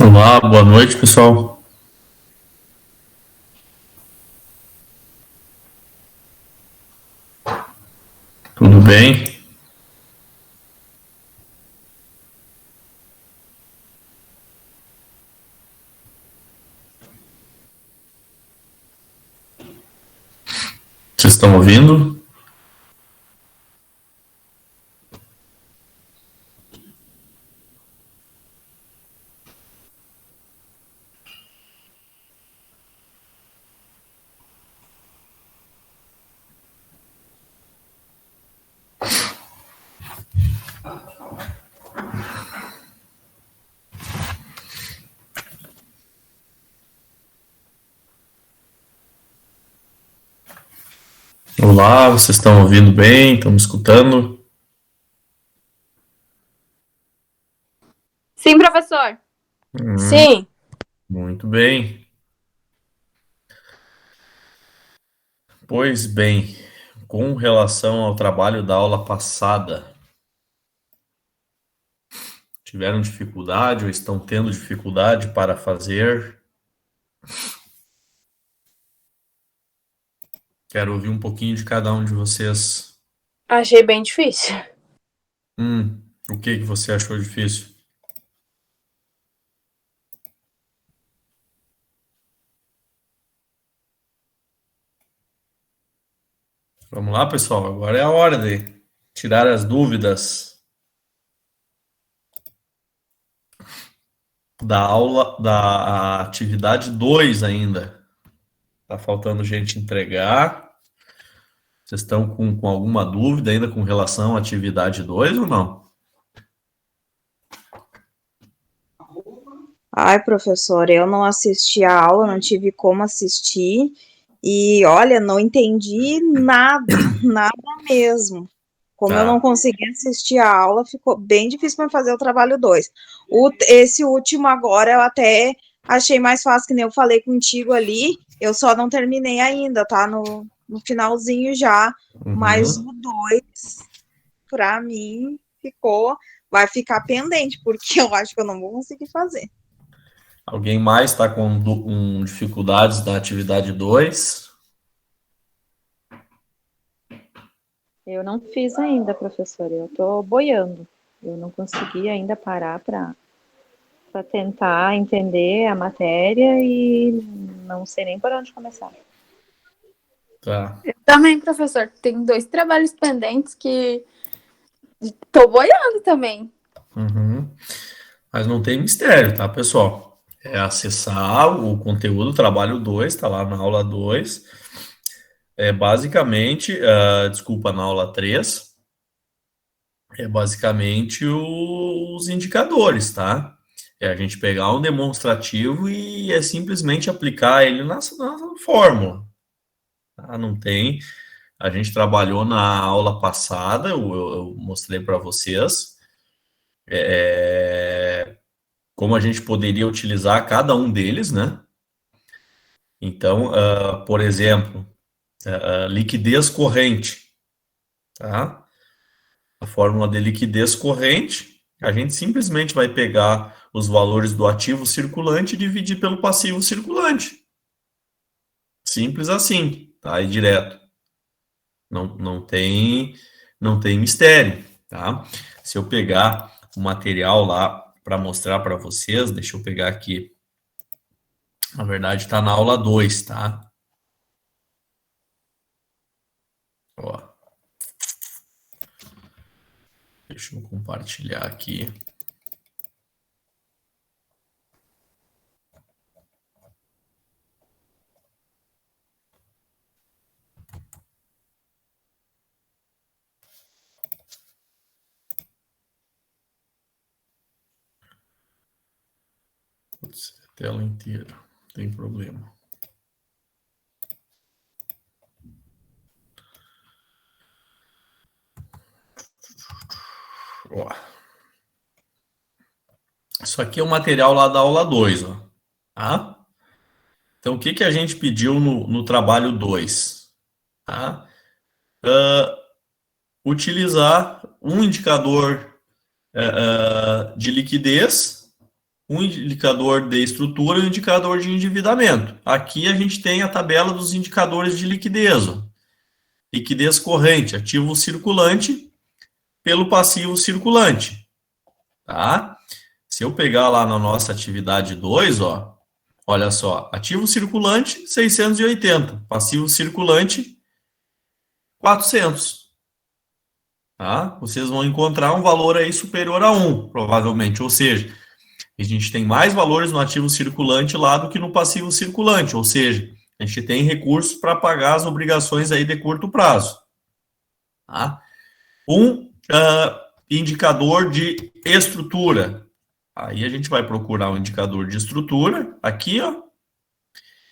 Olá, boa noite, pessoal. Tudo bem? Vocês estão ouvindo? Olá, vocês estão ouvindo bem? Estão me escutando? Sim, professor. Hum, Sim, muito bem. Pois bem, com relação ao trabalho da aula passada, tiveram dificuldade ou estão tendo dificuldade para fazer? Quero ouvir um pouquinho de cada um de vocês. achei bem difícil. O que você achou difícil? Vamos lá, pessoal. Agora é a hora de tirar as dúvidas da aula, da atividade 2 ainda. Tá faltando gente entregar. Vocês estão com alguma dúvida ainda com relação à atividade 2 ou não? Ai, professora, eu não assisti a aula, não tive como assistir. E olha, não entendi nada, nada mesmo. Como eu não Tá. consegui assistir a aula, ficou bem difícil para fazer o trabalho 2. Esse último agora eu até achei mais fácil, que nem eu falei contigo ali. Eu só não terminei ainda, tá? No finalzinho já. Mas Uhum. o 2, para mim, vai ficar pendente, porque eu acho que eu não vou conseguir fazer. Alguém mais está com dificuldades na atividade 2? Eu não fiz ainda, professor. Eu estou boiando. Eu não consegui ainda parar para tentar entender a matéria e não sei nem por onde começar. Tá. Eu também, professor. Tem 2 trabalhos pendentes que estou boiando também. Uhum. Mas não tem mistério, tá, pessoal? É acessar o conteúdo, trabalho 2, tá lá na aula 2. É basicamente, desculpa, na aula 3. É basicamente os indicadores, tá? É a gente pegar um demonstrativo e é simplesmente aplicar ele na fórmula. Tá? Não tem. A gente trabalhou na aula passada, eu mostrei para vocês como a gente poderia utilizar cada um deles, né? Então, por exemplo, liquidez corrente, tá? A fórmula de liquidez corrente, a gente simplesmente vai pegar os valores do ativo circulante e dividir pelo passivo circulante. Simples assim, tá? E direto. Não tem mistério, tá? Se eu pegar o material lá para mostrar para vocês, deixa eu pegar aqui. Na verdade, está na aula 2, tá? Ó, deixa eu compartilhar aqui. Putz, a tela inteira, não tem problema. Ó, isso aqui é o material lá da aula 2, ó. Tá? Então, o que a gente pediu no trabalho 2? Tá? Utilizar um indicador de liquidez, um indicador de estrutura e um indicador de endividamento. Aqui a gente tem a tabela dos indicadores de liquidez. Ó. Liquidez corrente, ativo circulante pelo passivo circulante. Tá? Se eu pegar lá na nossa atividade 2, ó, olha só, ativo circulante 680, passivo circulante 400. Tá? Vocês vão encontrar um valor aí superior a 1, provavelmente, ou seja, a gente tem mais valores no ativo circulante lá do que no passivo circulante, ou seja, a gente tem recursos para pagar as obrigações aí de curto prazo. Tá? Indicador de estrutura. Aí a gente vai procurar o indicador de estrutura, aqui, ó,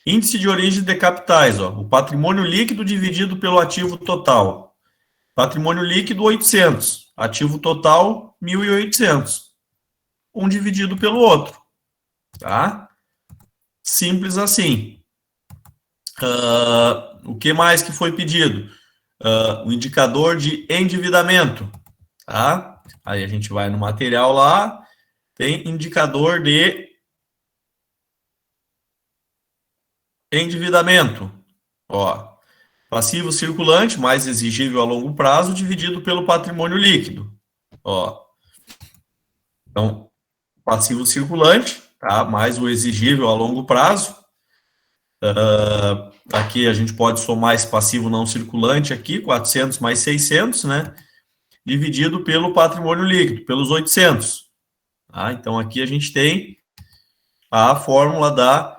índice de origem de capitais, ó, o patrimônio líquido dividido pelo ativo total. Patrimônio líquido 800, ativo total 1.800. Um dividido pelo outro, tá? Simples assim. O que mais que foi pedido? O indicador de endividamento, tá? Aí a gente vai no material lá, tem indicador de endividamento, ó, passivo circulante mais exigível a longo prazo dividido pelo patrimônio líquido, ó. Então, passivo circulante, tá? Mais o exigível a longo prazo. Aqui a gente pode somar esse passivo não circulante aqui, 400 mais 600, né? Dividido pelo patrimônio líquido, pelos 800. Tá? Então, aqui a gente tem a fórmula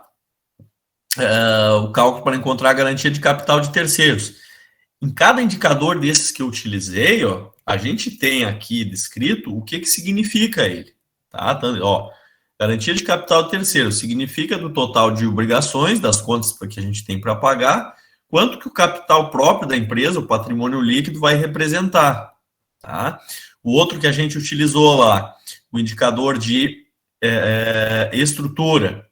o cálculo para encontrar a garantia de capital de terceiros. Em cada indicador desses que eu utilizei, ó, a gente tem aqui descrito o que significa ele. Tá? Então, ó, garantia de capital de terceiros significa do total de obrigações, das contas que a gente tem para pagar, quanto que o capital próprio da empresa, o patrimônio líquido, vai representar. Tá? O outro que a gente utilizou lá, o indicador de estrutura,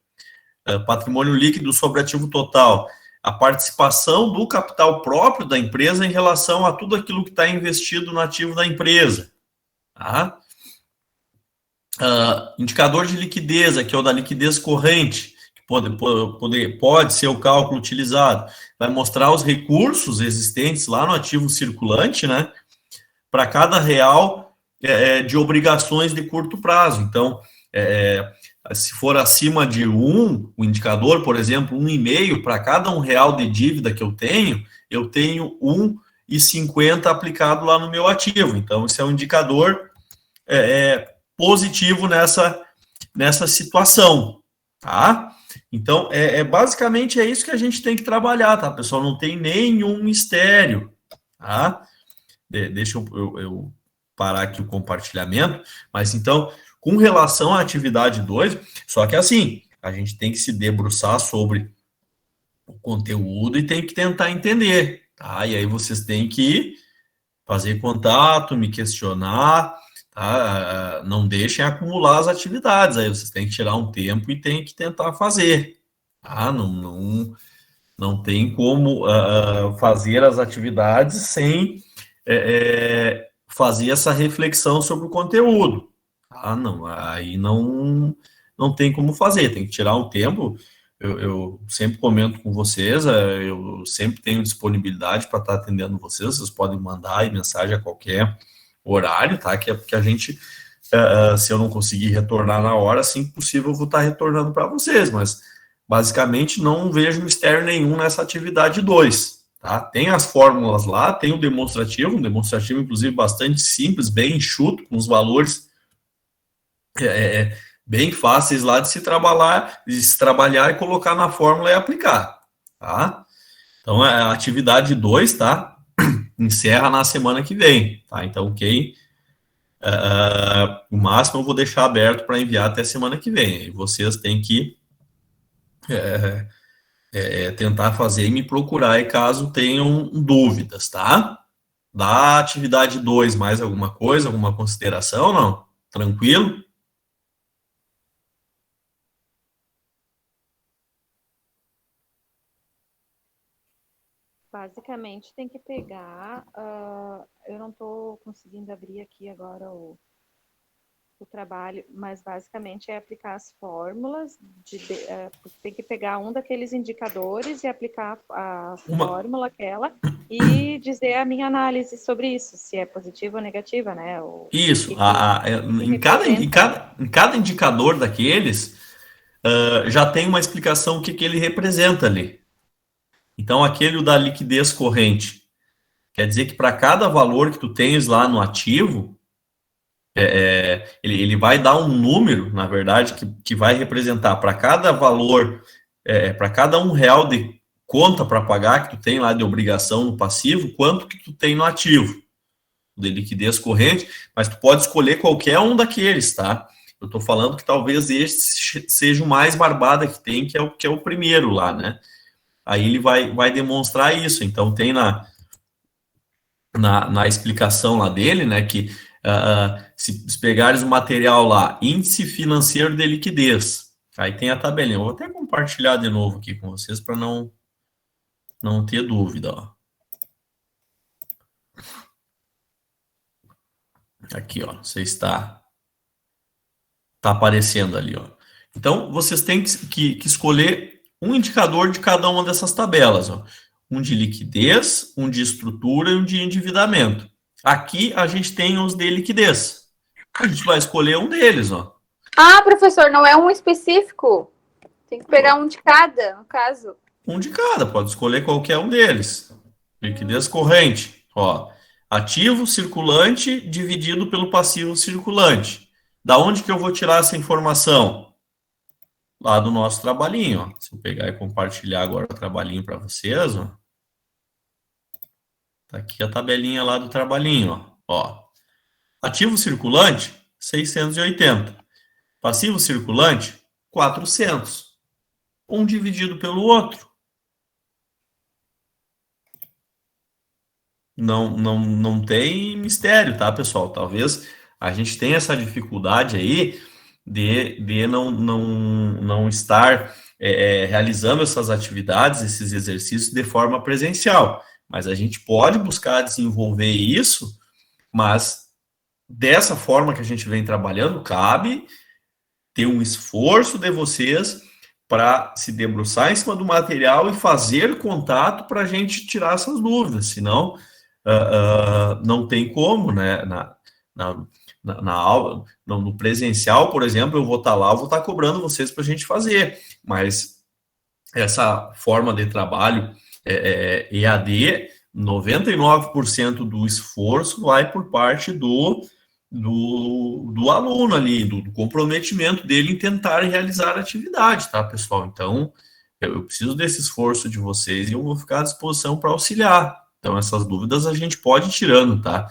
patrimônio líquido sobre ativo total, a participação do capital próprio da empresa em relação a tudo aquilo que está investido no ativo da empresa. Tá? Indicador de liquidez, que é o da liquidez corrente, que pode ser o cálculo utilizado, vai mostrar os recursos existentes lá no ativo circulante, né, para cada real de obrigações de curto prazo. Então, se for acima de 1, o indicador, por exemplo, 1,5, para cada R$ 1 de dívida que eu tenho 1,50 aplicado lá no meu ativo. Então, isso é um indicador positivo nessa situação, tá? Então, basicamente é isso que a gente tem que trabalhar, tá, pessoal? Não tem nenhum mistério, tá? Deixa eu parar aqui o compartilhamento, mas então, com relação à atividade 2, só que assim, a gente tem que se debruçar sobre o conteúdo e tem que tentar entender, tá? E aí vocês têm que fazer contato, me questionar, tá? Não deixem acumular as atividades, aí vocês têm que tirar um tempo e tem que tentar fazer, tá? Não tem como fazer as atividades sem fazer essa reflexão sobre o conteúdo. Não, aí não tem como fazer, tem que tirar um tempo. Eu sempre comento com vocês, eu sempre tenho disponibilidade para estar atendendo vocês podem mandar aí mensagem a qualquer horário, tá? Que a gente, se eu não conseguir retornar na hora, assim que possível, eu vou estar retornando para vocês, mas basicamente não vejo mistério nenhum nessa atividade 2. Tá? Tem as fórmulas lá, tem o demonstrativo, um demonstrativo, inclusive, bastante simples, bem enxuto, com os valores bem fáceis lá de se trabalhar e colocar na fórmula e aplicar. Tá? Então, a atividade 2, tá? Encerra na semana que vem. Tá? Então, o máximo eu vou deixar aberto para enviar até semana que vem. E vocês têm que tentar fazer e me procurar aí caso tenham dúvidas, tá? Da atividade 2, mais alguma coisa, alguma consideração, não? Tranquilo? Basicamente, tem que pegar. Eu não estou conseguindo abrir aqui agora o trabalho, mas basicamente é aplicar as fórmulas, tem que pegar um daqueles indicadores e aplicar a fórmula aquela e dizer a minha análise sobre isso, se é positiva ou negativa, né? Isso, em cada indicador daqueles já tem uma explicação o que ele representa ali. Então, aquele da liquidez corrente, quer dizer que para cada valor que tu tens lá no ativo, ele vai dar um número, na verdade, que vai representar para cada valor, para cada R$1 de conta para pagar que tu tem lá de obrigação no passivo, quanto que tu tem no ativo de liquidez corrente, mas tu pode escolher qualquer um daqueles, tá? Eu estou falando que talvez esse seja o mais barbada que tem, que é o primeiro lá, né? Aí ele vai demonstrar isso. Então tem na explicação lá dele, né, que se pegares o material lá, índice financeiro de liquidez, aí tem a tabelinha. Eu vou até compartilhar de novo aqui com vocês para não ter dúvida, ó. Aqui, ó, você está aparecendo ali, ó. Então, vocês têm que escolher um indicador de cada uma dessas tabelas, ó. Um de liquidez, um de estrutura e um de endividamento. Aqui a gente tem os de liquidez. A gente vai escolher um deles, ó. Ah, professor, não é um específico. Tem que pegar um de cada, no caso. Um de cada, pode escolher qualquer um deles. Liquidez corrente, ó. Ativo circulante dividido pelo passivo circulante. Da onde que eu vou tirar essa informação? Lá do nosso trabalhinho, ó. Se eu pegar e compartilhar agora o trabalhinho para vocês, ó. Tá aqui a tabelinha lá do trabalhinho, ó. Ativo circulante, 680. Passivo circulante, 400. Um dividido pelo outro. Não tem mistério, tá, pessoal? Talvez a gente tenha essa dificuldade aí de não estar realizando essas atividades, esses exercícios de forma presencial. Mas a gente pode buscar desenvolver isso, mas dessa forma que a gente vem trabalhando, cabe ter um esforço de vocês para se debruçar em cima do material e fazer contato para a gente tirar essas dúvidas, senão não tem como, né? Na aula, no presencial, por exemplo, eu vou estar lá, eu vou estar cobrando vocês para a gente fazer, mas essa forma de trabalho EAD, 99% do esforço vai por parte do aluno ali, do comprometimento dele em tentar realizar a atividade, tá, pessoal? Então, eu preciso desse esforço de vocês e eu vou ficar à disposição para auxiliar. Então, essas dúvidas a gente pode ir tirando, tá?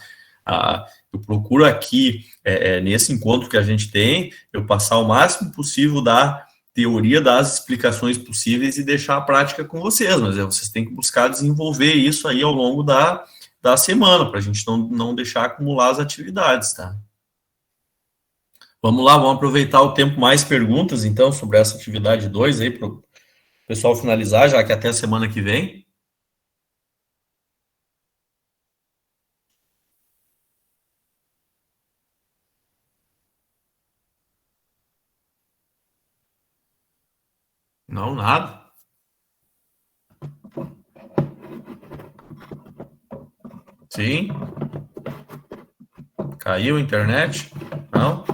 Eu procuro aqui, nesse encontro que a gente tem, eu passar o máximo possível da teoria, das explicações possíveis e deixar a prática com vocês, mas vocês têm que buscar desenvolver isso aí ao longo da semana, para a gente não deixar acumular as atividades, tá? Vamos lá, vamos aproveitar o tempo mais perguntas, então, sobre essa atividade 2 aí, para o pessoal finalizar, já que até a semana que vem. Não, nada. Sim. Caiu a internet? Não?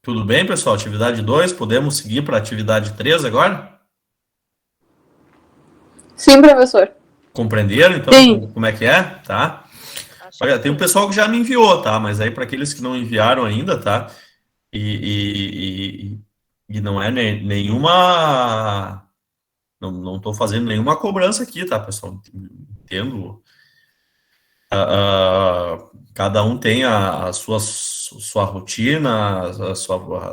Tudo bem, pessoal? Atividade 2, podemos seguir para a atividade 3 agora? Sim, professor. Compreenderam, então, Sim. como é que é? Tá? Olha, tem um pessoal que já me enviou, tá? Mas aí, para aqueles que não enviaram ainda, tá? E não é nenhuma... Não estou fazendo nenhuma cobrança aqui, tá, pessoal? Entendo. Cada um tem a sua rotina,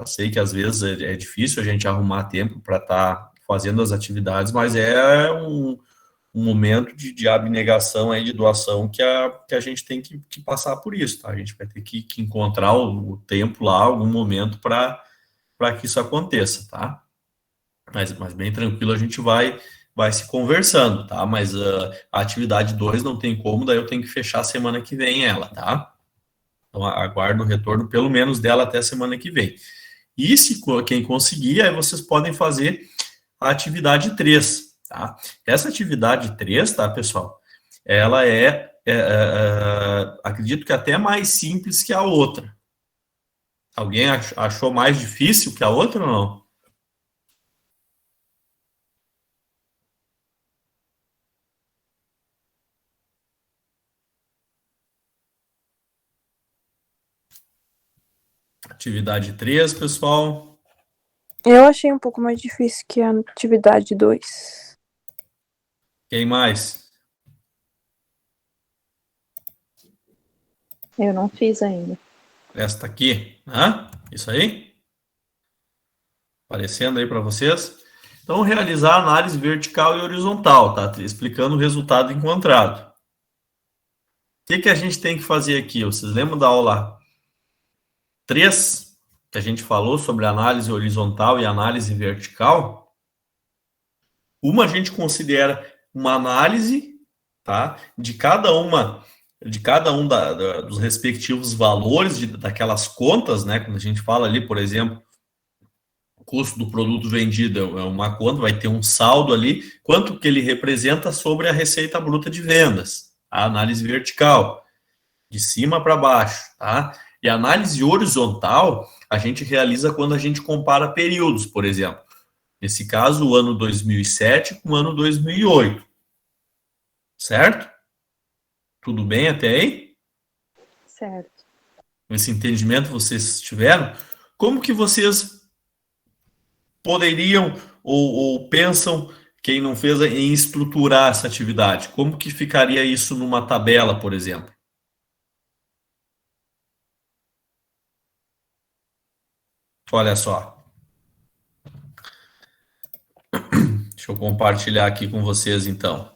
sei que às vezes é difícil a gente arrumar tempo para estar fazendo as atividades, mas é um momento de abnegação aí, de doação que a gente tem que passar por isso, tá? A gente vai ter que encontrar o tempo lá, algum momento para que isso aconteça, tá? Mas bem tranquilo, a gente vai vai se conversando, tá? Mas a atividade 2 não tem como, daí eu tenho que fechar semana que vem ela, tá? Então, aguardo o retorno, pelo menos, dela até semana que vem. E se quem conseguir, aí vocês podem fazer a atividade 3, tá? Essa atividade 3, tá, pessoal? Ela acredito que até mais simples que a outra. Alguém achou mais difícil que a outra ou não? Atividade 3, pessoal. Eu achei um pouco mais difícil que a atividade 2. Quem mais? Eu não fiz ainda. Esta aqui, né? Isso aí? Aparecendo aí para vocês. Então, realizar análise vertical e horizontal, tá? Explicando o resultado encontrado. O que a gente tem que fazer aqui? Vocês lembram da aula 3, que a gente falou sobre análise horizontal e análise vertical? Uma a gente considera uma análise, tá? De cada um dos respectivos valores daquelas contas, né? Quando a gente fala ali, por exemplo, o custo do produto vendido é uma conta, vai ter um saldo ali, quanto que ele representa sobre a receita bruta de vendas. A análise vertical, de cima para baixo, tá? E a análise horizontal, a gente realiza quando a gente compara períodos, por exemplo. Nesse caso, o ano 2007 com o ano 2008. Certo? Tudo bem até aí? Certo. Esse entendimento vocês tiveram? Como que vocês poderiam ou pensam, quem não fez, em estruturar essa atividade? Como que ficaria isso numa tabela, por exemplo? Olha só. Deixa eu compartilhar aqui com vocês, então.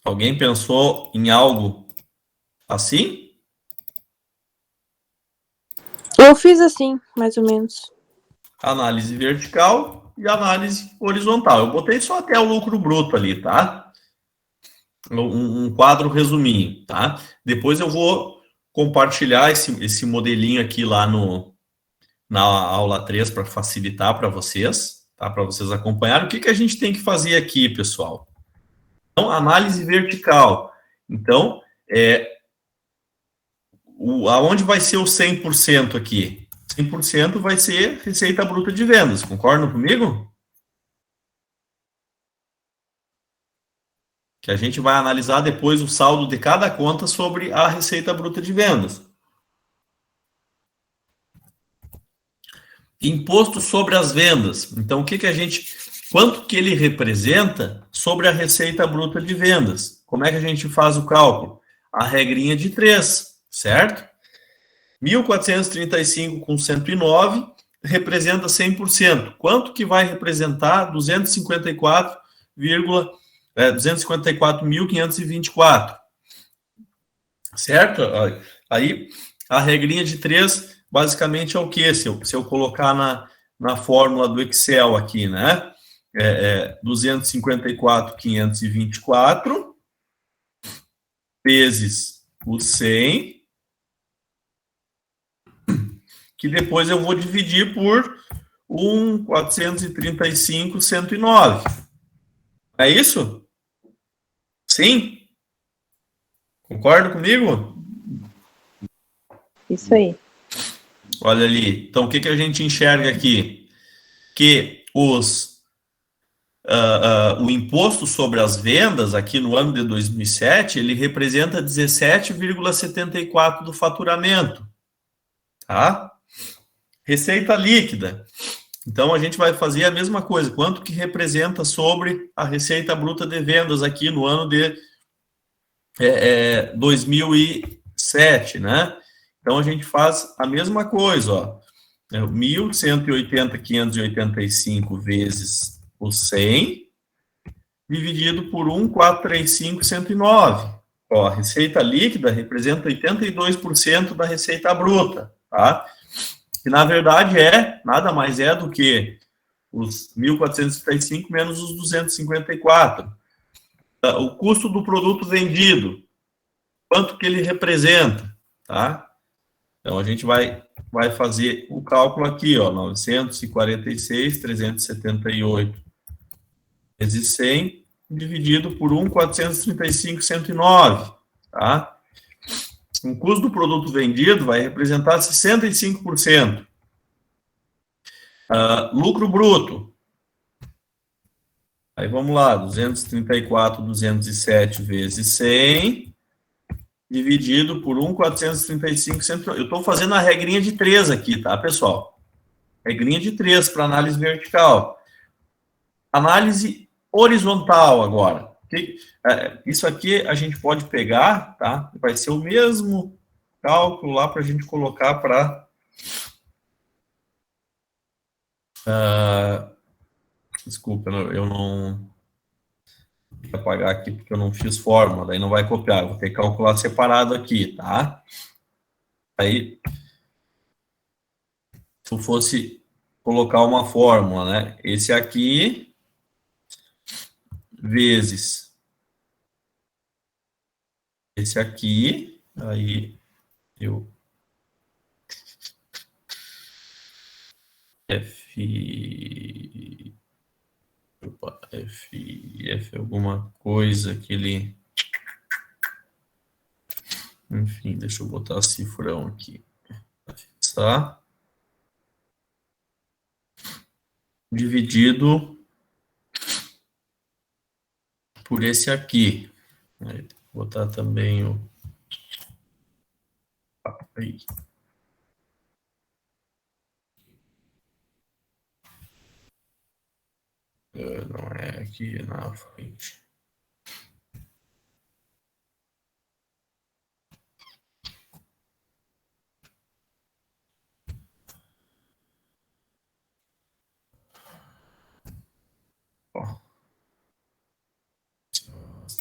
Alguém pensou em algo assim? Eu fiz assim, mais ou menos. Análise vertical e análise horizontal. Eu botei só até o lucro bruto ali, tá? Um quadro resuminho, tá? Depois eu vou compartilhar esse modelinho aqui lá na aula 3 para facilitar para vocês, tá? Para vocês acompanharem. O que a gente tem que fazer aqui, pessoal? Então, análise vertical. Então, aonde vai ser o 100% aqui? 100% vai ser receita bruta de vendas. Concordam comigo? Que a gente vai analisar depois o saldo de cada conta sobre a receita bruta de vendas. Imposto sobre as vendas. Então, quanto que ele representa sobre a receita bruta de vendas? Como é que a gente faz o cálculo? A regrinha de 3, certo? 1.435 com 109 representa 100%. Quanto que vai representar 254.524? Certo? Aí, a regrinha de 3 basicamente é o quê? Se eu colocar na fórmula do Excel aqui, né? 254.524 vezes o 100, que depois eu vou dividir por 1.435.109. É isso? Sim? Concorda comigo? Isso aí. Olha ali. Então, o que a gente enxerga aqui? Que o imposto sobre as vendas aqui no ano de 2007, ele representa 17,74% do faturamento. Tá? Receita líquida. Então, a gente vai fazer a mesma coisa. Quanto que representa sobre a receita bruta de vendas aqui no ano de 2007, né? Então, a gente faz a mesma coisa, ó. 1.180.585 vezes o 100, dividido por 1.435.109. Ó, a receita líquida representa 82% da receita bruta, tá? Que, na verdade, nada mais é do que os 1.435 menos os 254. O custo do produto vendido, quanto que ele representa, tá? Então, a gente vai fazer o cálculo aqui, ó, 946,378 vezes 100, dividido por 1,435,109, tá? O custo do produto vendido vai representar 65%. Lucro bruto. Aí vamos lá, 234,207 vezes 100, dividido por 1,435. Eu estou fazendo a regrinha de 3 aqui, tá, pessoal? Regrinha de 3 para análise vertical. Análise horizontal agora. Isso aqui a gente pode pegar, tá? Vai ser o mesmo cálculo lá para a gente colocar para... desculpa, eu não... Vou apagar aqui porque eu não fiz fórmula, daí não vai copiar. Vou ter que calcular separado aqui, tá? Aí, se eu fosse colocar uma fórmula, né? Esse aqui vezes esse aqui, aí eu F alguma coisa que ele... Enfim, deixa eu botar cifrão aqui. Tá? Dividido por esse aqui. Aí, vou botar também o... Aí. Não é aqui na frente.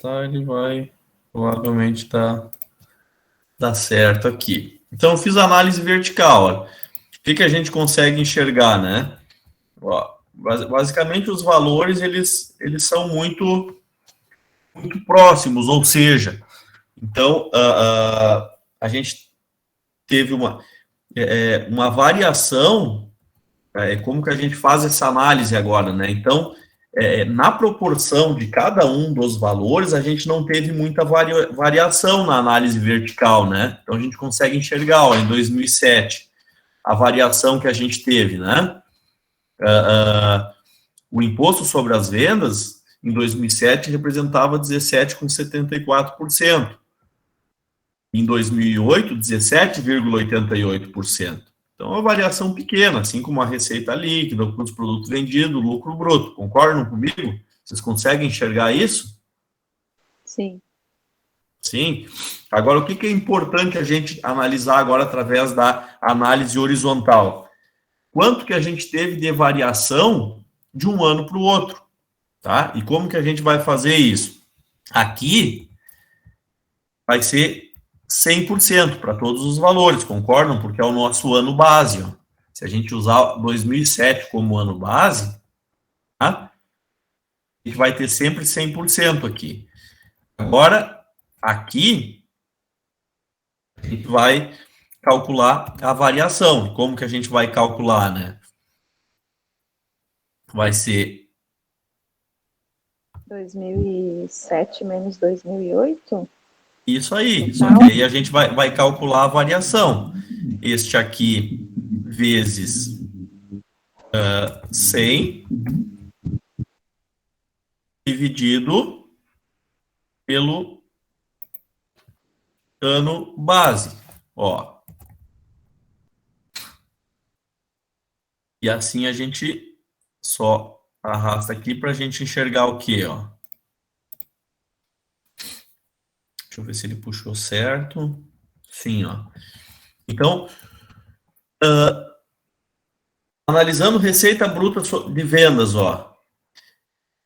Tá, ele vai provavelmente dar certo aqui. Então, eu fiz análise vertical. Ó. O que a gente consegue enxergar, né? Ó, basicamente, os valores, eles são muito próximos, ou seja, então, a gente teve uma variação, como que a gente faz essa análise agora, né? Então, na proporção de cada um dos valores, a gente não teve muita variação na análise vertical, né? Então, a gente consegue enxergar, ó, em 2007, a variação que a gente teve, né? O imposto sobre as vendas, em 2007, representava 17,74%. Em 2008, 17,88%. Então, é uma variação pequena, assim como a receita líquida, o custo do produto vendido, o lucro bruto. Concordam comigo? Vocês conseguem enxergar isso? Sim. Sim. Agora, o que é importante a gente analisar agora através da análise horizontal? Quanto que a gente teve de variação de um ano para o outro, tá? E como que a gente vai fazer isso? Aqui vai ser 100% para todos os valores, concordam? Porque é o nosso ano base, ó. Se a gente usar 2007 como ano base, tá? A gente vai ter sempre 100% aqui. Agora, aqui, a gente vai calcular a variação. Como que a gente vai calcular, né? Vai ser 2007 menos 2008? Isso aí. Só que aí a gente vai calcular a variação. Este aqui vezes 100 dividido pelo ano base. Ó. E assim a gente só arrasta aqui para a gente enxergar o quê, ó? Deixa eu ver se ele puxou certo. Sim, ó. Então, analisando receita bruta de vendas, ó.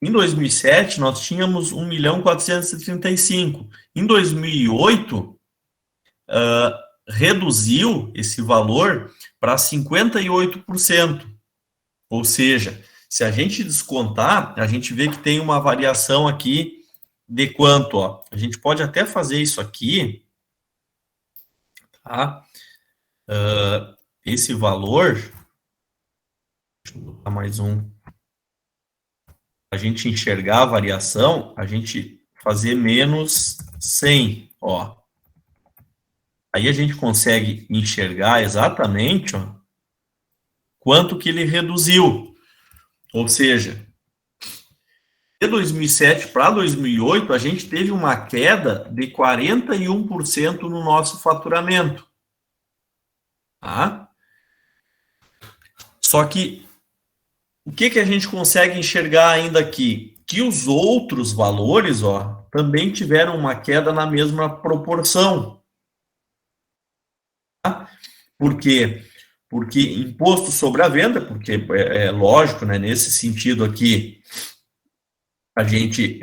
Em 2007, nós tínhamos 1.435.000. Em 2008, reduziu esse valor para 58%. Ou seja, Se a gente descontar, a gente vê que tem uma variação aqui de quanto, ó. A gente pode até fazer isso aqui, tá? Esse valor, deixa eu botar mais um, a gente enxergar a variação, a gente fazer menos 100, ó. Aí a gente consegue enxergar exatamente, ó, quanto que ele reduziu. Ou seja, de 2007 para 2008, a gente teve uma queda de 41% no nosso faturamento. Tá? Só que o que a gente consegue enxergar ainda aqui? Que os outros valores, ó, também tiveram uma queda na mesma proporção. Tá? Por quê? Porque imposto sobre a venda, porque é lógico, né, nesse sentido aqui, a gente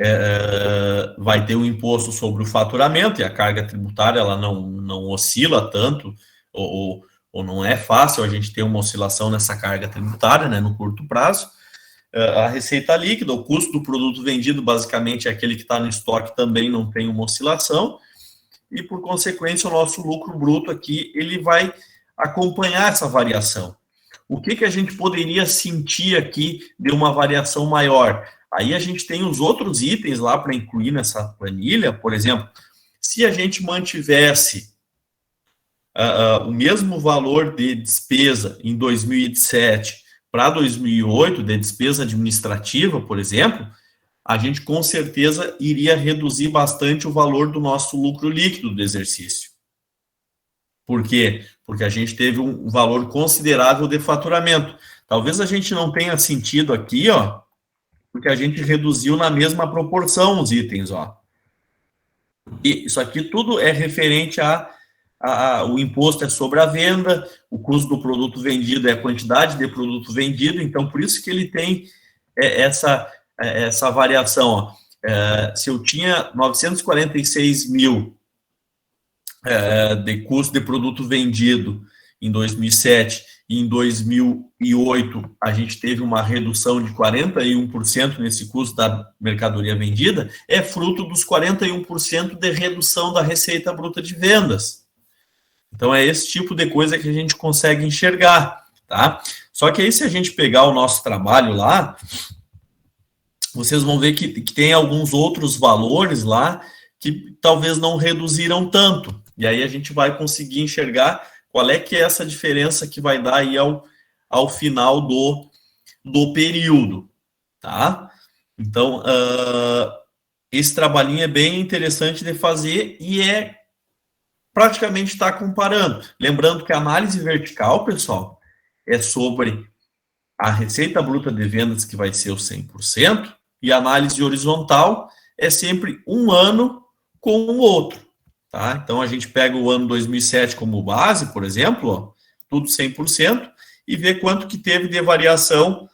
vai ter um imposto sobre o faturamento, e a carga tributária ela não oscila tanto, ou não é fácil a gente ter uma oscilação nessa carga tributária, né, no curto prazo. A receita líquida, o custo do produto vendido, basicamente, é aquele que está no estoque, também não tem uma oscilação, e, por consequência, o nosso lucro bruto aqui, ele vai acompanhar essa variação. O que a gente poderia sentir aqui de uma variação maior? Aí a gente tem os outros itens lá para incluir nessa planilha. Por exemplo, se a gente mantivesse o mesmo valor de despesa em 2007 para 2008, de despesa administrativa, por exemplo, a gente com certeza iria reduzir bastante o valor do nosso lucro líquido do exercício. Por quê? Porque a gente teve um valor considerável de faturamento. Talvez a gente não tenha sentido aqui, ó, porque a gente reduziu na mesma proporção os itens, ó. E isso aqui tudo é referente o imposto é sobre a venda, o custo do produto vendido é a quantidade de produto vendido, então por isso que ele tem essa variação, ó. Se eu tinha 946 mil de custo de produto vendido em 2007 e em 2008 a gente teve uma redução de 41% nesse custo da mercadoria vendida, é fruto dos 41% de redução da receita bruta de vendas. Então é esse tipo de coisa que a gente consegue enxergar, tá? Só que aí se a gente pegar o nosso trabalho lá, vocês vão ver que tem alguns outros valores lá que talvez não reduziram tanto. E aí a gente vai conseguir enxergar qual é que é essa diferença que vai dar aí ao final do período, tá? Então, esse trabalhinho é bem interessante de fazer e praticamente está comparando. Lembrando que a análise vertical, pessoal, é sobre a receita bruta de vendas, que vai ser o 100%, e a análise horizontal é sempre um ano com o outro. Tá? Então, a gente pega o ano 2007 como base, por exemplo, ó, tudo 100%, e vê quanto que teve de variação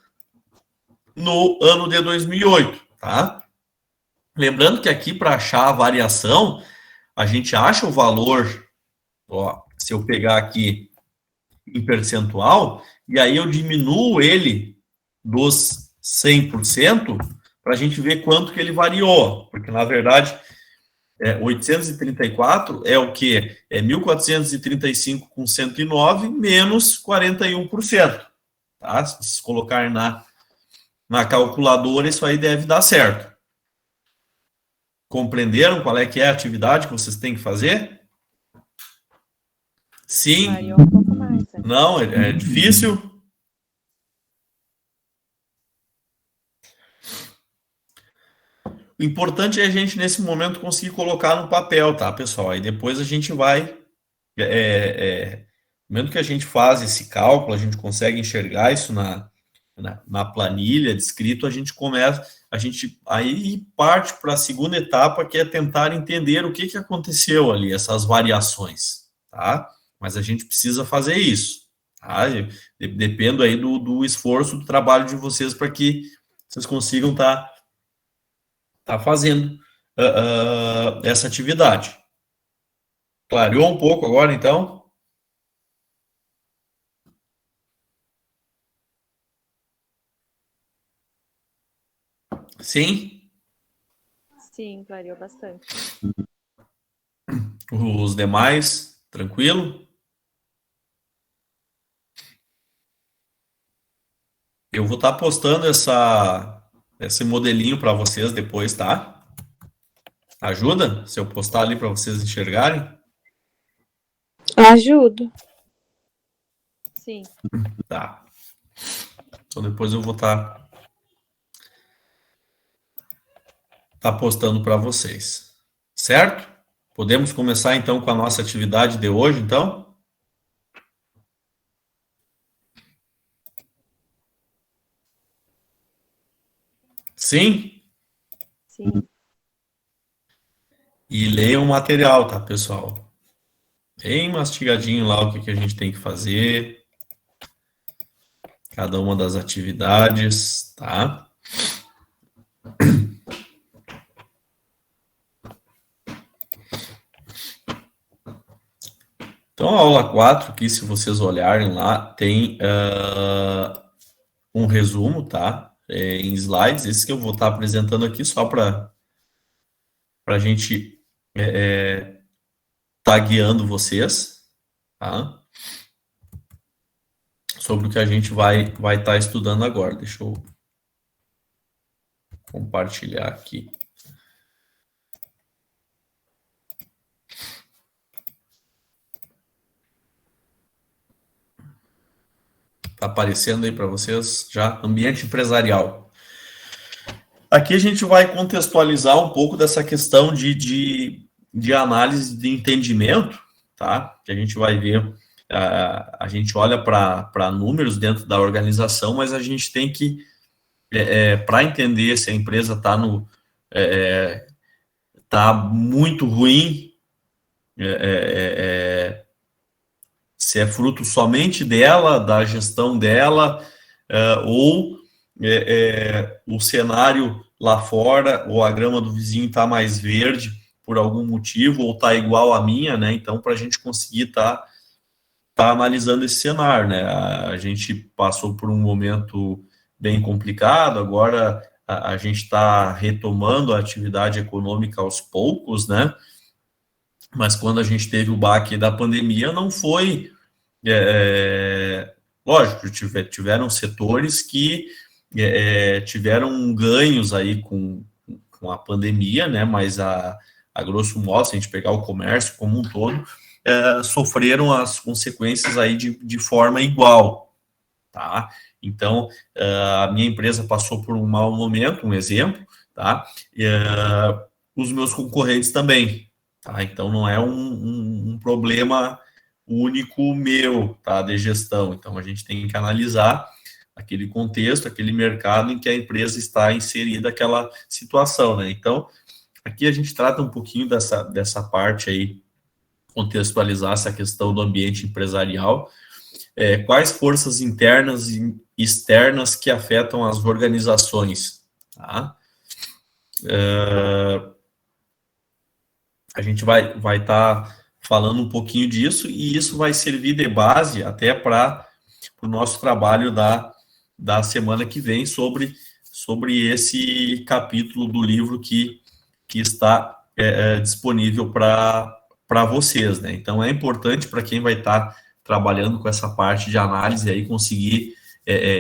no ano de 2008. Tá? Lembrando que aqui, para achar a variação, a gente acha o valor, ó, se eu pegar aqui em percentual, e aí eu diminuo ele dos 100%, para a gente ver quanto que ele variou, porque, na verdade, 834 é o quê? É 1.435 com 109 menos 41%. Tá? Se vocês colocarem na calculadora, isso aí deve dar certo. Compreenderam qual é que é a atividade que vocês têm que fazer? Sim? Variou um pouco mais. Né? Não, é difícil? O importante é a gente, nesse momento, conseguir colocar no papel, tá, pessoal? Aí depois a gente vai... no momento que a gente faz esse cálculo, a gente consegue enxergar isso na planilha descrito, a gente começa... A gente aí parte para a segunda etapa, que é tentar entender o que aconteceu ali, essas variações, tá? Mas a gente precisa fazer isso, tá? Dependo aí do esforço, do trabalho de vocês para que vocês consigam estar fazendo essa atividade. Clareou um pouco agora, então? Sim? Sim, clareou bastante. Os demais, tranquilo? Eu vou estar postando esse modelinho para vocês depois, tá? Ajuda? Se eu postar ali para vocês enxergarem? Ajuda. Sim. Tá. Então depois eu vou estar postando para vocês. Certo? Podemos começar então com a nossa atividade de hoje, então? Sim? Sim. E leiam o material, tá, pessoal? Bem mastigadinho lá o que a gente tem que fazer. Cada uma das atividades, tá? Então, a aula 4, que se vocês olharem lá, tem um resumo, tá? Em slides, esse que eu vou estar apresentando aqui só para a gente tá guiando vocês, tá? Sobre o que a gente vai estar estudando agora. Deixa eu compartilhar aqui. Tá aparecendo aí para vocês já? Ambiente empresarial. Aqui a gente vai contextualizar um pouco dessa questão de análise de entendimento, tá? Que a gente vai ver, a gente olha para números dentro da organização, mas a gente tem que, para entender se a empresa está tá muito ruim, se é fruto somente dela, da gestão dela, ou o cenário lá fora, ou a grama do vizinho está mais verde por algum motivo, ou está igual à minha, né? Então, para a gente conseguir tá analisando esse cenário, né? A gente passou por um momento bem complicado, agora a gente está retomando a atividade econômica aos poucos, né? Mas quando a gente teve o baque da pandemia, não foi... lógico, tiveram setores que tiveram ganhos aí com a pandemia, né? Mas a grosso modo, se a gente pegar o comércio como um todo, sofreram as consequências aí de forma igual, tá? Então, a minha empresa passou por um mau momento, um exemplo, tá? Os meus concorrentes também, tá? Então, não é um problema único meu, tá? De gestão. Então, a gente tem que analisar aquele contexto, aquele mercado em que a empresa está inserida, aquela situação, né? Então, aqui a gente trata um pouquinho dessa parte aí, contextualizar essa questão do ambiente empresarial, quais forças internas e externas que afetam as organizações, tá? A gente vai estar falando um pouquinho disso, e isso vai servir de base até para o nosso trabalho da semana que vem sobre esse capítulo do livro que está disponível para vocês, né? Então, é importante para quem vai estar trabalhando com essa parte de análise aí, conseguir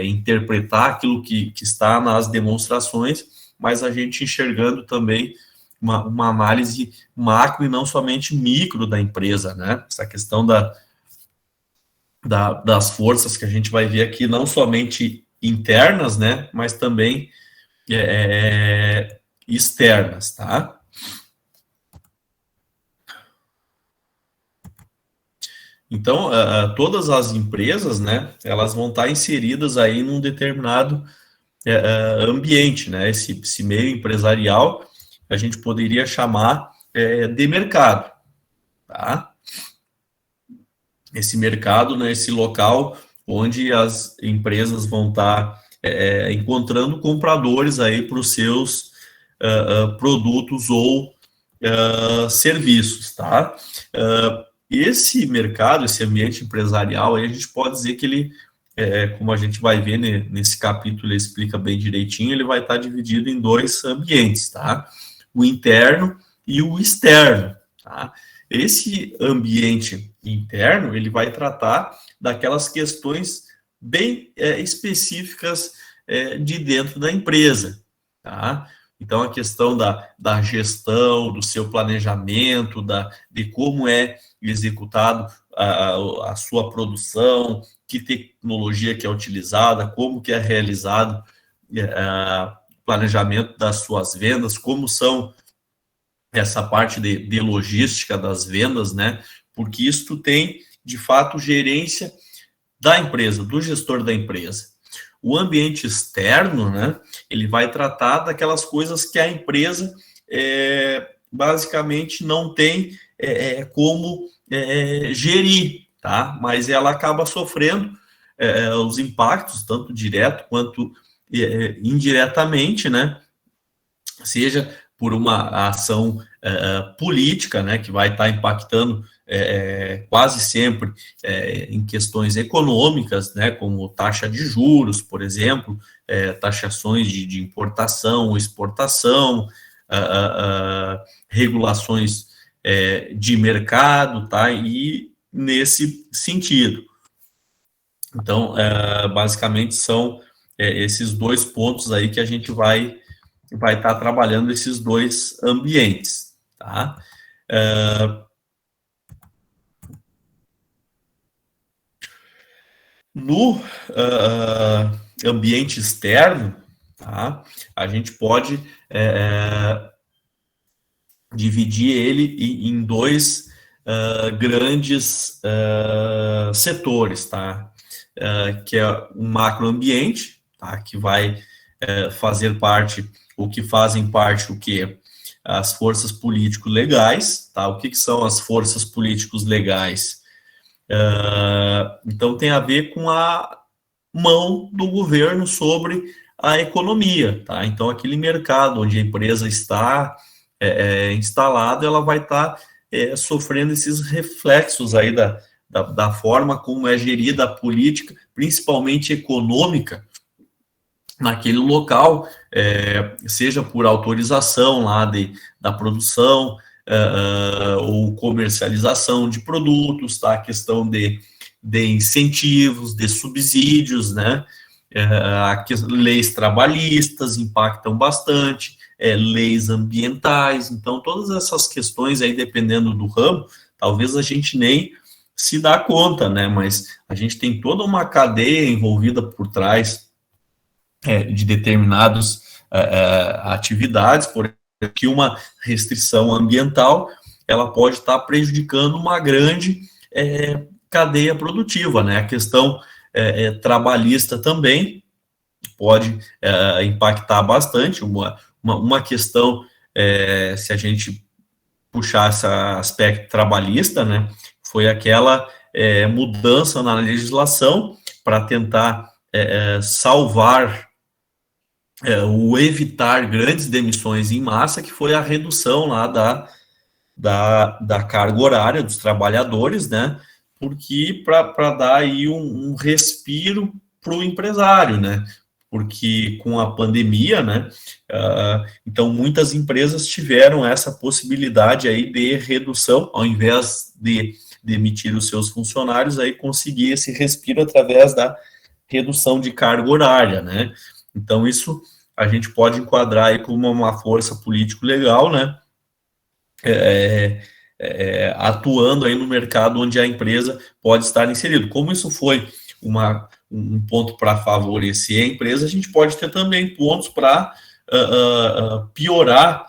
interpretar aquilo que está nas demonstrações, mas a gente enxergando também uma análise macro e não somente micro da empresa, né? Essa questão das forças que a gente vai ver aqui, não somente internas, né? Mas também externas, tá? Então, todas as empresas, né? Elas vão estar inseridas aí num determinado ambiente, né? Esse meio empresarial a gente poderia chamar de mercado, tá? Esse mercado, né, esse local onde as empresas vão estar encontrando compradores aí para os seus produtos ou serviços, tá? Esse mercado, esse ambiente empresarial, aí a gente pode dizer que como a gente vai ver nesse capítulo, ele explica bem direitinho, ele vai estar dividido em 2 ambientes, tá? O interno e o externo, tá? Esse ambiente interno, ele vai tratar daquelas questões bem específicas de dentro da empresa, tá? Então, a questão da gestão, do seu planejamento, de como é executado a sua produção, que tecnologia que é utilizada, como que é realizado o planejamento das suas vendas, como são essa parte de logística das vendas, né? Porque isso tem, de fato, gerência da empresa, do gestor da empresa. O ambiente externo, né? Ele vai tratar daquelas coisas que a empresa basicamente não tem como gerir, tá? Mas ela acaba sofrendo os impactos, tanto direto quanto indiretamente, né? Seja por uma ação política, né, que vai estar impactando quase sempre em questões econômicas, né, como taxa de juros, por exemplo, taxações de importação, exportação, regulações de mercado, tá, e nesse sentido. Então, basicamente são esses 2 pontos aí que a gente vai estar trabalhando esses 2 ambientes, tá? No ambiente externo, tá? A gente pode dividir ele em 2 grandes setores, tá? Que é o macroambiente, tá? Que vai fazer parte, ou que fazem parte o quê? As forças políticos legais, tá? O que são as forças políticos legais? Então, tem a ver com a mão do governo sobre a economia, tá? Então, aquele mercado onde a empresa está instalada, ela vai estar sofrendo esses reflexos aí da forma como é gerida a política, principalmente econômica, naquele local, seja por autorização lá da produção ou comercialização de produtos, tá? A questão de incentivos, de subsídios, né? Leis trabalhistas impactam bastante, leis ambientais, então todas essas questões aí, dependendo do ramo, talvez a gente nem se dá conta, né? Mas a gente tem toda uma cadeia envolvida por trás de determinadas atividades, por exemplo, que uma restrição ambiental, ela pode estar prejudicando uma grande cadeia produtiva, né? A questão trabalhista também pode impactar bastante. Uma questão, se a gente puxar esse aspecto trabalhista, né? Foi aquela mudança na legislação para tentar salvar o evitar grandes demissões em massa, que foi a redução lá da carga horária dos trabalhadores, né? Porque para dar aí um respiro para o empresário, né? Porque com a pandemia, né? Então muitas empresas tiveram essa possibilidade aí de redução, ao invés de demitir os seus funcionários, aí conseguir esse respiro através da redução de carga horária, né? Então, isso a gente pode enquadrar aí como uma força político-legal, né? Atuando aí no mercado onde a empresa pode estar inserida. Como isso foi um ponto para favorecer a empresa, a gente pode ter também pontos para piorar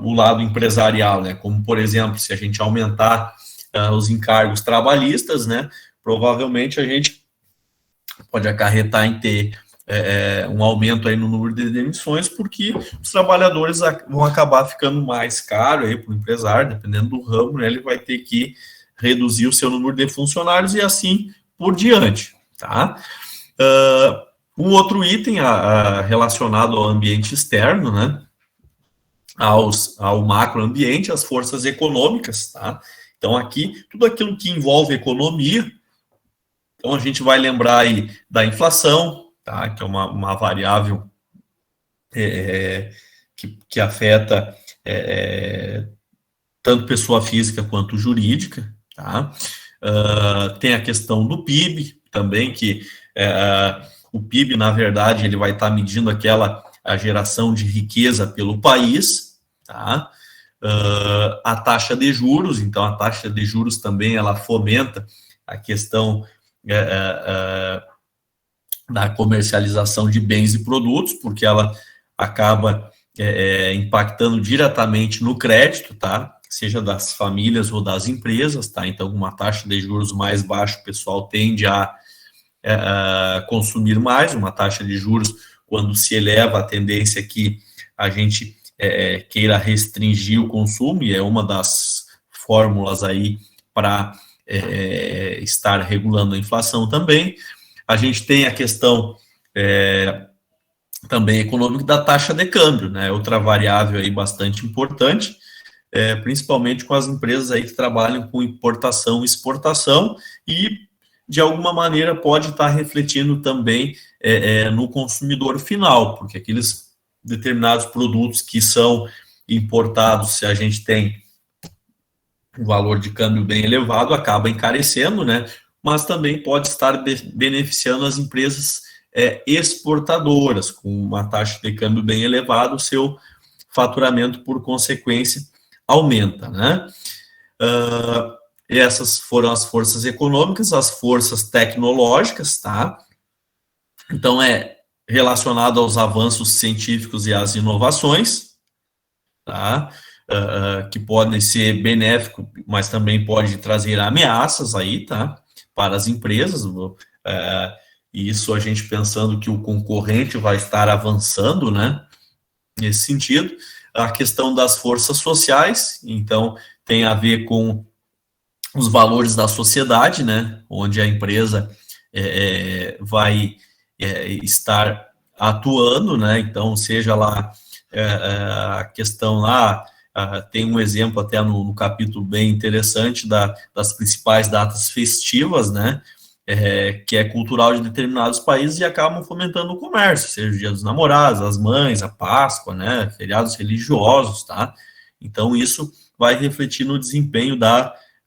o lado empresarial, né? Como, por exemplo, se a gente aumentar os encargos trabalhistas, né? Provavelmente a gente pode acarretar em ter um aumento aí no número de demissões, porque os trabalhadores vão acabar ficando mais caro aí para o empresário, dependendo do ramo, né, ele vai ter que reduzir o seu número de funcionários e assim por diante, tá? Um outro item relacionado ao ambiente externo, né, ao macroambiente, as forças econômicas, tá? Então aqui, tudo aquilo que envolve economia, Então, a gente vai lembrar aí da inflação, tá? Que é uma variável que afeta tanto pessoa física quanto jurídica, tá? Tem a questão do PIB também, que o PIB, na verdade, ele vai estar medindo a geração de riqueza pelo país, tá? A taxa de juros, então a taxa de juros também ela fomenta a questão da comercialização de bens e produtos, porque ela acaba impactando diretamente no crédito, tá? Seja das famílias ou das empresas, tá? Então, uma taxa de juros mais baixa, o pessoal tende a consumir mais. Uma taxa de juros, quando se eleva, a tendência é que a gente queira restringir o consumo, e é uma das fórmulas aí para estar regulando a inflação também. A gente tem a questão também econômica da taxa de câmbio, né? Outra variável aí bastante importante, principalmente com as empresas aí que trabalham com importação e exportação, e de alguma maneira pode estar refletindo também no consumidor final, porque aqueles determinados produtos que são importados, se a gente tem um valor de câmbio bem elevado, acaba encarecendo, né? Mas também pode estar beneficiando as empresas exportadoras, com uma taxa de câmbio bem elevada, o seu faturamento, por consequência, aumenta, né? Essas foram as forças econômicas, as forças tecnológicas, tá? Então, relacionado aos avanços científicos e às inovações, tá? Que podem ser benéficos, mas também pode trazer ameaças aí, tá? Para as empresas, e isso a gente pensando que o concorrente vai estar avançando, né? Nesse sentido. A questão das forças sociais, então, tem a ver com os valores da sociedade, né? Onde a empresa vai estar atuando, né? Então, seja lá a questão lá, tem um exemplo até no capítulo bem interessante das principais datas festivas, né? Que é cultural de determinados países e acabam fomentando o comércio, seja o Dia dos Namorados, as Mães, a Páscoa, né? Feriados religiosos, tá? Então, isso vai refletir no desempenho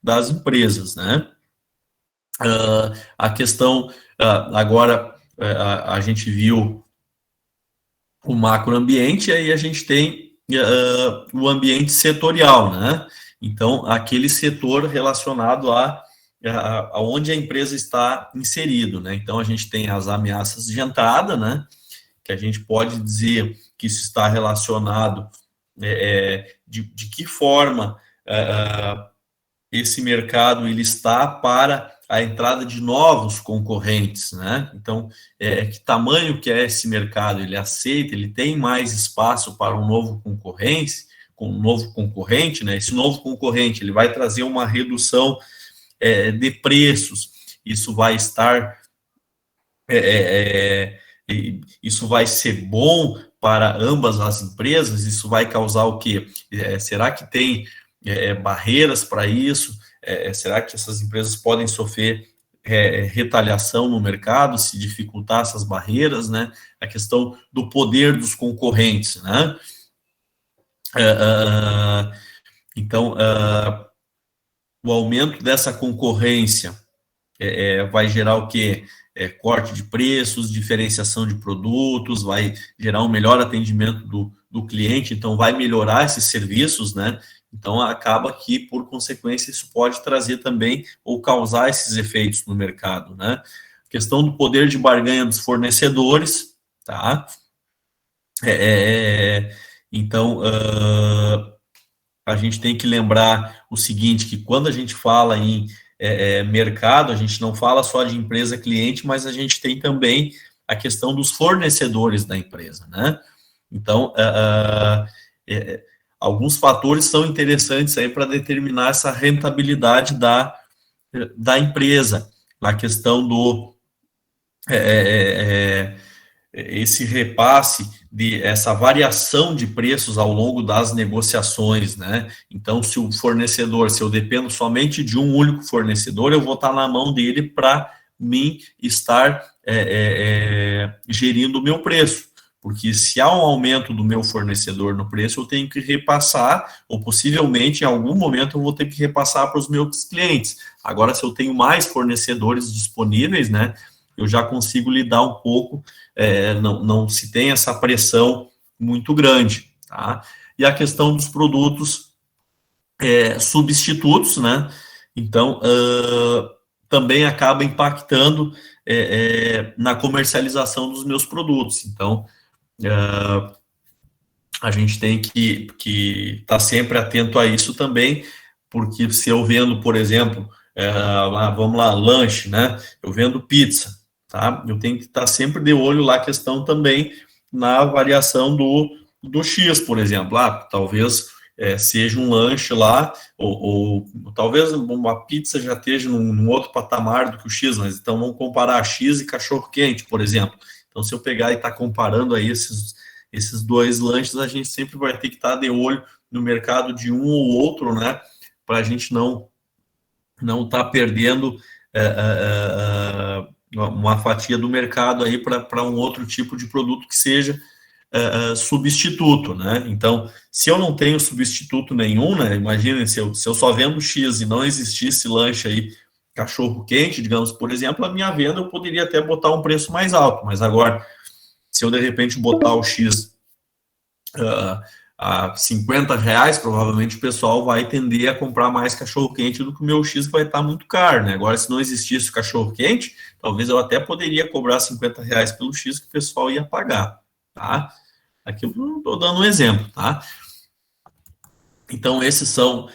das empresas, né? A questão, agora, a gente viu o macroambiente, e aí a gente tem o ambiente setorial, né? Então, aquele setor relacionado aonde a empresa está inserido, né? Então, a gente tem as ameaças de entrada, né? Que a gente pode dizer que isso está relacionado de que forma esse mercado ele está para a entrada de novos concorrentes, né? Então, que tamanho que é esse mercado? Ele aceita, ele tem mais espaço para um novo concorrente, né? Esse novo concorrente, ele vai trazer uma redução de preços, isso vai estar, isso vai ser bom para ambas as empresas, isso vai causar o quê? Será que tem barreiras para isso? Será que essas empresas podem sofrer retaliação no mercado, se dificultar essas barreiras, né? A questão do poder dos concorrentes, né? Então, o aumento dessa concorrência vai gerar o quê? Corte de preços, diferenciação de produtos, vai gerar um melhor atendimento do cliente, então vai melhorar esses serviços, né? Então, acaba que, por consequência, isso pode trazer também ou causar esses efeitos no mercado, né? Questão do poder de barganha dos fornecedores, tá? Então, a gente tem que lembrar o seguinte, que quando a gente fala em mercado, a gente não fala só de empresa cliente, mas a gente tem também a questão dos fornecedores da empresa, né? Então, alguns fatores são interessantes aí para determinar essa rentabilidade da empresa, na questão do esse repasse, essa variação de preços ao longo das negociações, né? Então, se eu dependo somente de um único fornecedor, eu vou estar na mão dele para mim estar gerindo o meu preço. Porque se há um aumento do meu fornecedor no preço, eu tenho que repassar, ou possivelmente em algum momento eu vou ter que repassar para os meus clientes. Agora, se eu tenho mais fornecedores disponíveis, né, eu já consigo lidar um pouco, não se tem essa pressão muito grande, tá? E a questão dos produtos substitutos, né? Então, também acaba impactando na comercialização dos meus produtos. Então, a gente tem que estar sempre atento a isso também, porque se eu vendo, por exemplo, vamos lá, lanche, né? Eu vendo pizza, tá? Eu tenho que estar sempre de olho lá a questão também na variação do X, por exemplo. Talvez seja um lanche lá, ou talvez uma pizza já esteja num outro patamar do que o X, mas então vamos comparar X e cachorro-quente, por exemplo. Então, se eu pegar e estar comparando aí esses dois lanches, a gente sempre vai ter que estar de olho no mercado de um ou outro, né? Para a gente não estar perdendo uma fatia do mercado aí para um outro tipo de produto que seja substituto, né? Então, se eu não tenho substituto nenhum, né? Imaginem, se eu só vendo X e não existisse lanche aí, cachorro quente, digamos, por exemplo, a minha venda eu poderia até botar um preço mais alto, mas agora, se eu de repente botar o X a R$50, provavelmente o pessoal vai tender a comprar mais cachorro quente do que o meu X, que vai estar muito caro, né? Agora, se não existisse o cachorro quente, talvez eu até poderia cobrar R$50 pelo X que o pessoal ia pagar, tá? Aqui eu estou dando um exemplo, tá? Então, esses são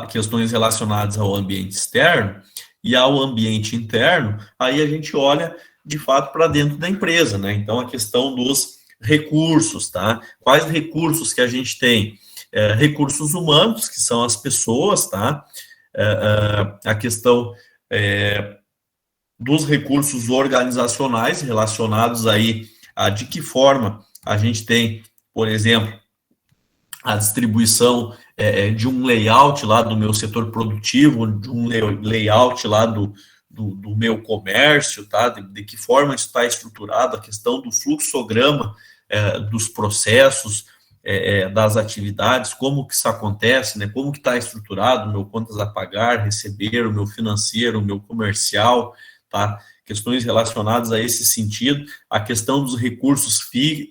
questões relacionadas ao ambiente externo e ao ambiente interno. Aí a gente olha, de fato, para dentro da empresa, né? Então, a questão dos recursos, tá? Quais recursos que a gente tem? Recursos humanos, que são as pessoas, tá? A questão dos recursos organizacionais relacionados aí a de que forma a gente tem, por exemplo, a distribuição de um layout lá do meu setor produtivo, de um layout lá do meu comércio, tá? De que forma isso está estruturado, a questão do fluxograma dos processos, das atividades, como que isso acontece, né? Como que está estruturado o meu contas a pagar, receber, o meu financeiro, o meu comercial, tá? Questões relacionadas a esse sentido, a questão dos recursos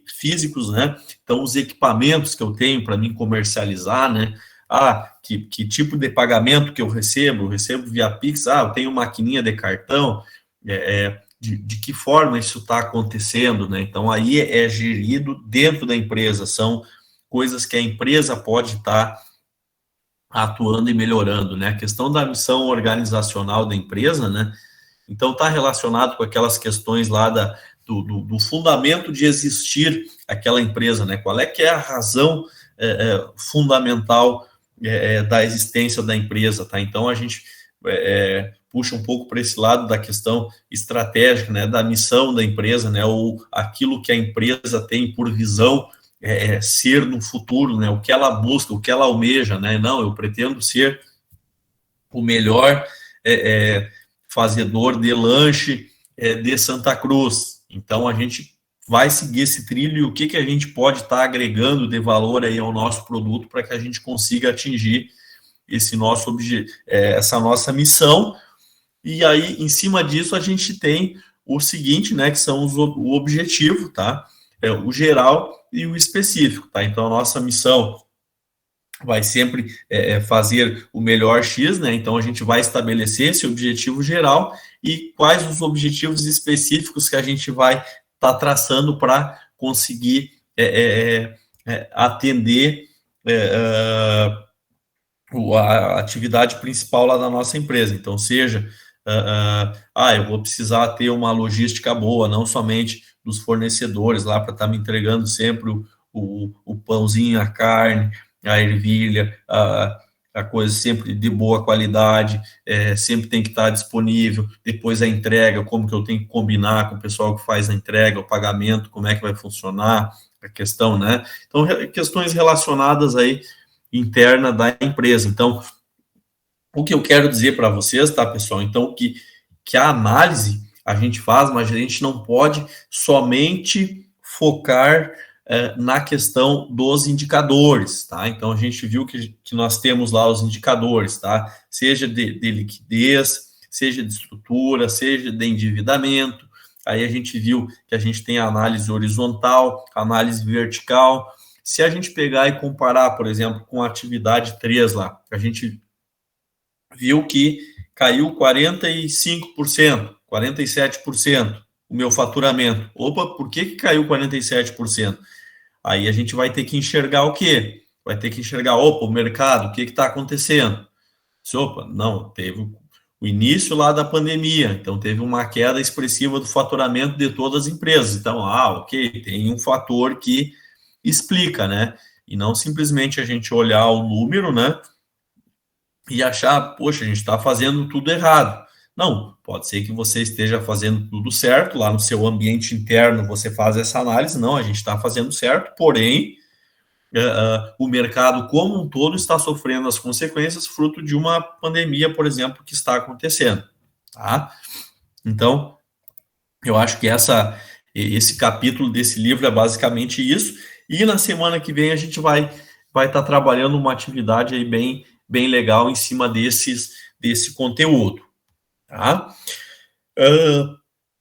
físicos, né? Então, os equipamentos que eu tenho para mim comercializar, né? Que tipo de pagamento que eu recebo? Eu recebo via Pix, eu tenho maquininha de cartão, de que forma isso está acontecendo, né? Então, aí é gerido dentro da empresa, são coisas que a empresa pode estar atuando e melhorando, né? A questão da missão organizacional da empresa, né? Então, está relacionado com aquelas questões lá do fundamento de existir aquela empresa, né? Qual é que é a razão fundamental da existência da empresa, tá? Então, a gente puxa um pouco para esse lado da questão estratégica, né? Da missão da empresa, né? Ou aquilo que a empresa tem por visão ser no futuro, né? O que ela busca, o que ela almeja, né? Não, eu pretendo ser o melhor fazedor de lanche de Santa Cruz. Então, a gente vai seguir esse trilho e o que a gente pode estar agregando de valor aí ao nosso produto para que a gente consiga atingir esse nosso essa nossa missão. E aí, em cima disso, a gente tem o seguinte, né, que são o objetivo, tá? O geral e o específico, tá? Então, a nossa missão vai sempre fazer o melhor X, né? Então, a gente vai estabelecer esse objetivo geral e quais os objetivos específicos que a gente vai estar traçando para conseguir atender a atividade principal lá da nossa empresa. Então, seja, eu vou precisar ter uma logística boa, não somente dos fornecedores lá para estar me entregando sempre o pãozinho, a carne, a ervilha, a coisa sempre de boa qualidade, sempre tem que estar disponível. Depois a entrega, como que eu tenho que combinar com o pessoal que faz a entrega, o pagamento, como é que vai funcionar, a questão, né? Então, questões relacionadas aí, interna da empresa. Então, o que eu quero dizer para vocês, tá, pessoal? Então, que que a análise a gente faz, mas a gente não pode somente focar na questão dos indicadores, tá? Então, a gente viu que nós temos lá os indicadores, tá? Seja de liquidez, seja de estrutura, seja de endividamento. Aí a gente viu que a gente tem a análise horizontal, a análise vertical. Se a gente pegar e comparar, por exemplo, com a atividade 3 lá, a gente viu que caiu 45%, 47% o meu faturamento. Opa, por que caiu 47%? Aí a gente vai ter que enxergar o quê? Vai ter que enxergar, opa, o mercado, o que está acontecendo? Opa, não, teve o início lá da pandemia, então teve uma queda expressiva do faturamento de todas as empresas. Então, ok, tem um fator que explica, né? E não simplesmente a gente olhar o número, né? E achar, poxa, a gente está fazendo tudo errado. Não, pode ser que você esteja fazendo tudo certo, lá no seu ambiente interno você faz essa análise, não, a gente está fazendo certo, porém, o mercado como um todo está sofrendo as consequências fruto de uma pandemia, por exemplo, que está acontecendo, tá? Então, eu acho que esse capítulo desse livro é basicamente isso, e na semana que vem a gente vai estar trabalhando uma atividade aí bem legal em cima desse conteúdo. Tá?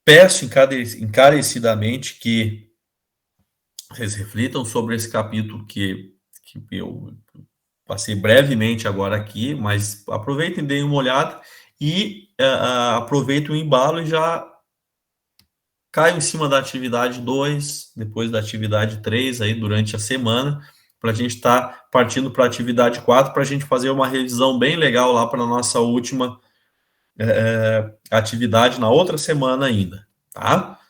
Peço encarecidamente que vocês reflitam sobre esse capítulo que eu passei brevemente agora aqui, mas aproveitem, deem uma olhada e aproveitem o embalo e já caiam em cima da atividade 2, depois da atividade 3 aí durante a semana, para a gente estar partindo para a atividade 4, para a gente fazer uma revisão bem legal lá para a nossa última atividade na outra semana ainda, tá?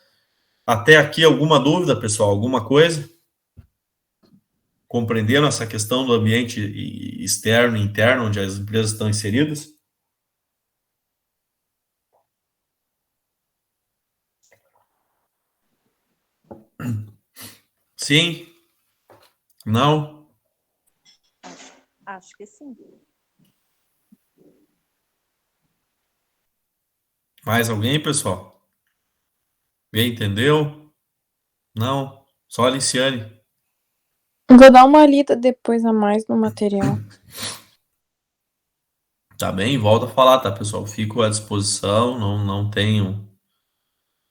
Até aqui alguma dúvida, pessoal? Alguma coisa? Compreenderam essa questão do ambiente externo e interno, onde as empresas estão inseridas? Sim? Não? Acho que sim. Mais alguém, pessoal? Alguém entendeu? Não? Só a Liciane. Vou dar uma lida depois a mais no material. Tá bem? Volto a falar, tá, pessoal? Fico à disposição, não tenho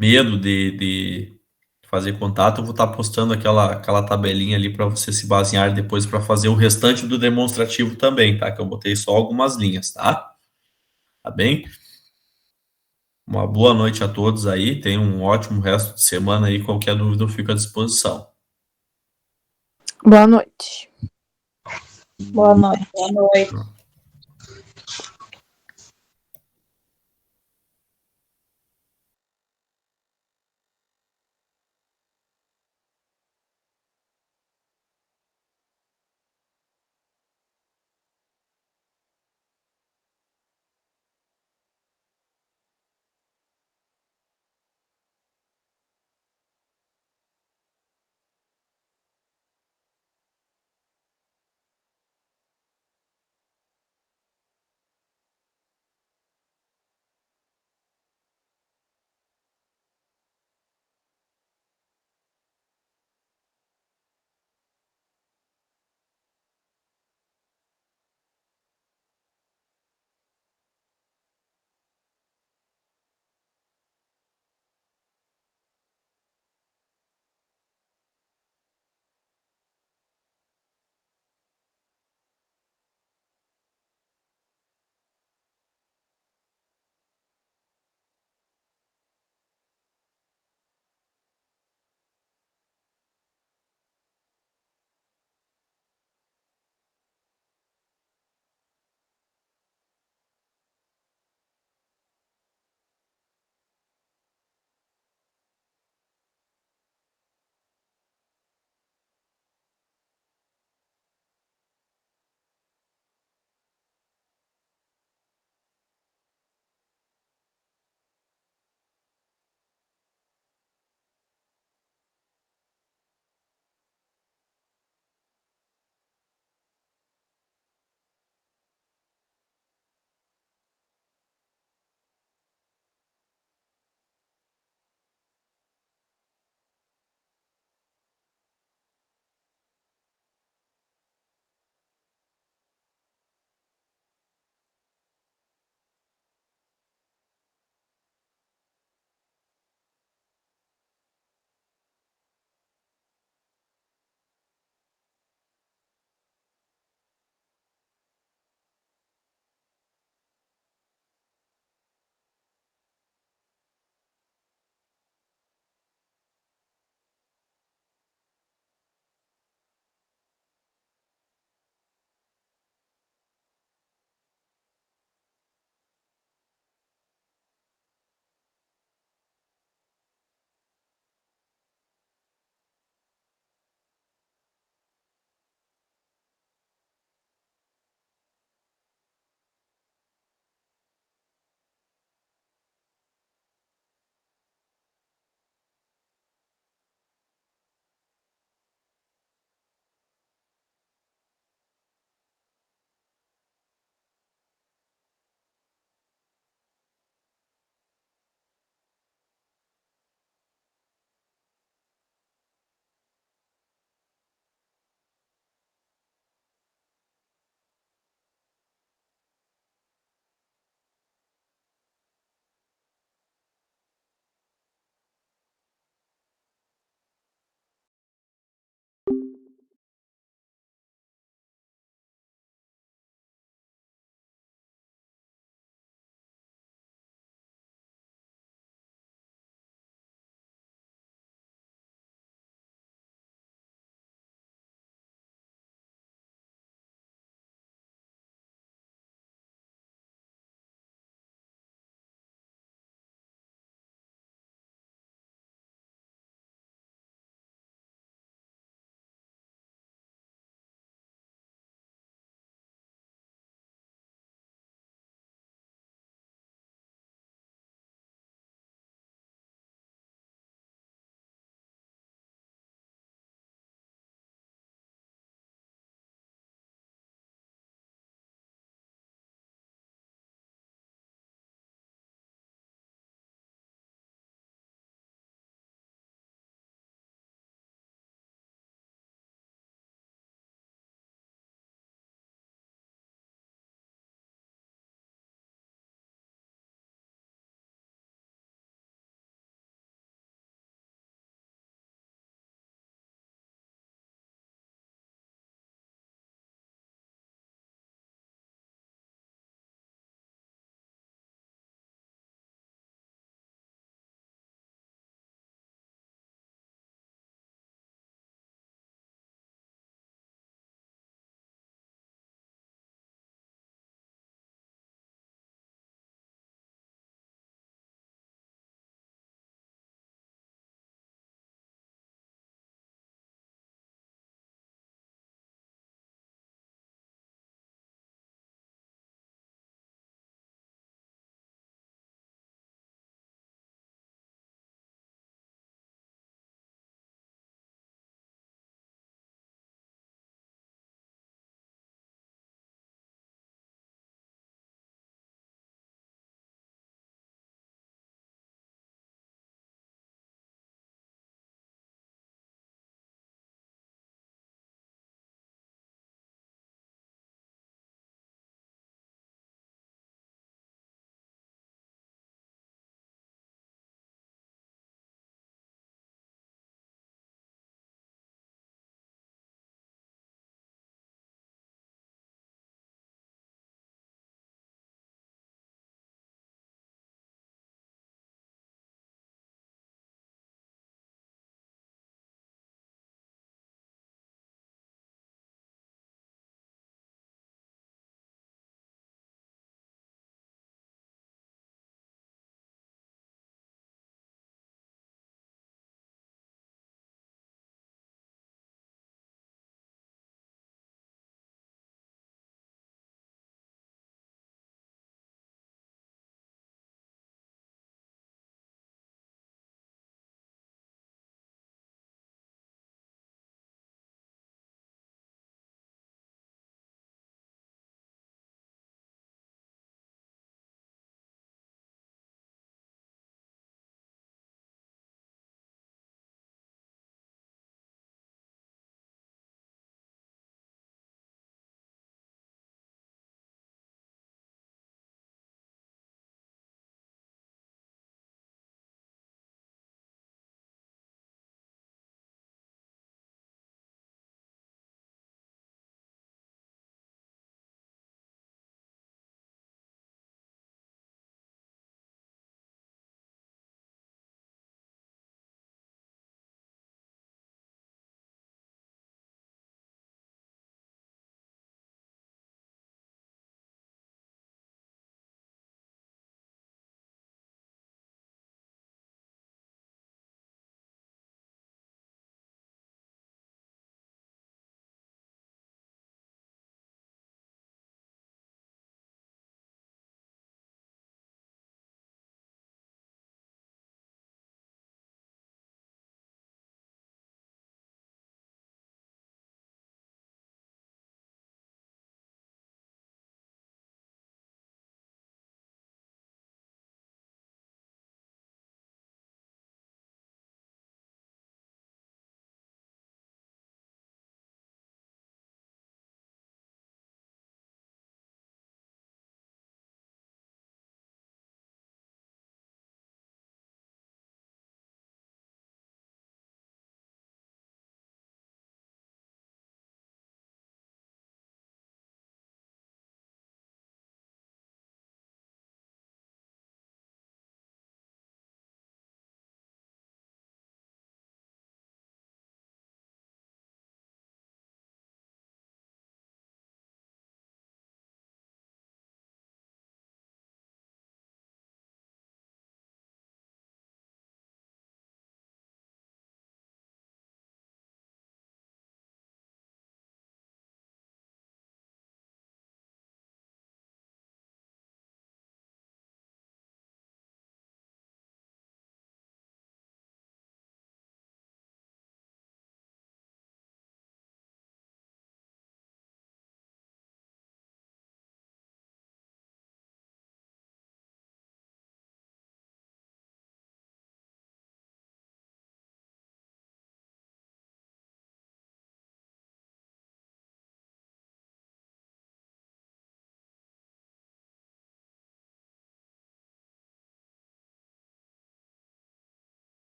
medo de fazer contato. Eu vou estar postando aquela tabelinha ali para você se basear depois para fazer o restante do demonstrativo também, tá? Que eu botei só algumas linhas, tá? Tá bem? Uma boa noite a todos aí. Tenham um ótimo resto de semana aí. Qualquer dúvida eu fico à disposição. Boa noite. Boa noite. Boa noite.